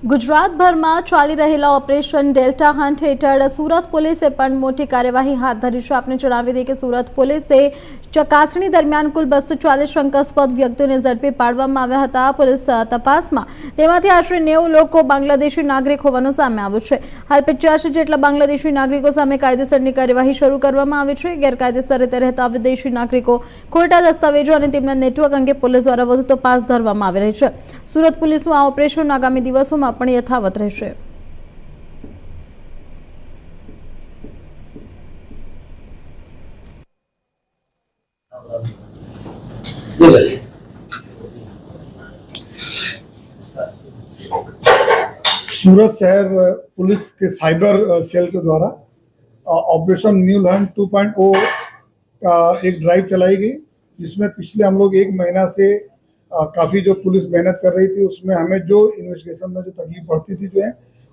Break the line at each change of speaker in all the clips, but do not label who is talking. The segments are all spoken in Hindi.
ગુજરાતભરમાં ચાલી રહેલા ઓપરેશન ડેલ્ટા હન્ટ હેઠળ સુરત પોલીસે પણ મોટી કાર્યવાહી હાથ ધરી છે। આપને જણાવી દઈએ કે સુરત પોલીસે ચકાસણી દરમિયાન કુલ 240 શંકાસ્પદ વ્યક્તિઓને ઝડપી પાડવામાં આવ્યા હતા। પોલીસ તપાસમાં તેમાંથી આશરે 90 લોકો બાંગ્લાદેશી નાગરિક હોવાનું સામે આવ્યું છે। હાલ 85 જેટલા બાંગ્લાદેશી નાગરિકો સામે કાયદેસરની કાર્યવાહી શરૂ કરવામાં આવી છે। ગેરકાયદેસર રીતે રહેતા વિદેશી નાગરિકો, ખોટા દસ્તાવેજો અને તેમના નેટવર્ક અંગે પોલીસ દ્વારા વધુ તપાસ ધરવામાં આવી રહી છે। સુરત પોલીસનું આ ઓપરેશન આગામી દિવસોમાં પણ યથાવત રહેશે।
सूरत शहर पुलिस के साइबर सेल के द्वारा ऑपरेशन न्यू लर्न 2.0 का एक ड्राइव चलाई गई, जिसमें पिछले हम लोग 1 महीना से काफ़ी जो पुलिस मेहनत कर रही थी, उसमें हमें जो इन्वेस्टिगेशन में जो तकलीफ पड़ती थी जो है,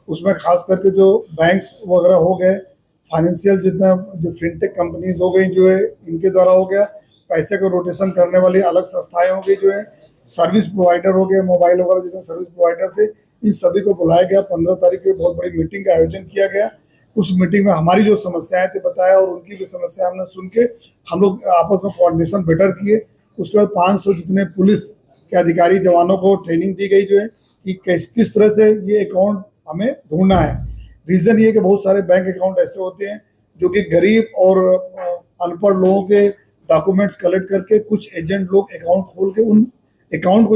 उसमें खास करके जो बैंक्स वगैरह हो गए, फाइनेंशियल जितना जो फिनटेक कंपनीज हो गई जो है, इनके द्वारा हो गया, पैसे को रोटेशन करने वाली अलग संस्थाएं हो गई जो है, सर्विस प्रोवाइडर हो गए, मोबाइल वगैरह जितने सर्विस प्रोवाइडर थे, इन सभी को बुलाया गया। 15 तारीख को बहुत बड़ी मीटिंग का आयोजन किया गया। उस मीटिंग में हमारी जो समस्याएं थी बताया और उनकी भी समस्या हमने सुन के हम लोग आपस में कोऑर्डिनेशन बेटर किए। उसके बाद 500 जितने पुलिस के अधिकारी जवानों को ट्रेनिंग दी गई जो है कि किस तरह से ये अकाउंट हमें ढूंढना है। रीज़न ये कि बहुत सारे बैंक अकाउंट ऐसे होते हैं जो कि गरीब और अनपढ़ लोगों के डॉक्यूमेंट्स कलेक्ट करके कुछ एजेंट लोग अकाउंट खोल के उन अकाउंट को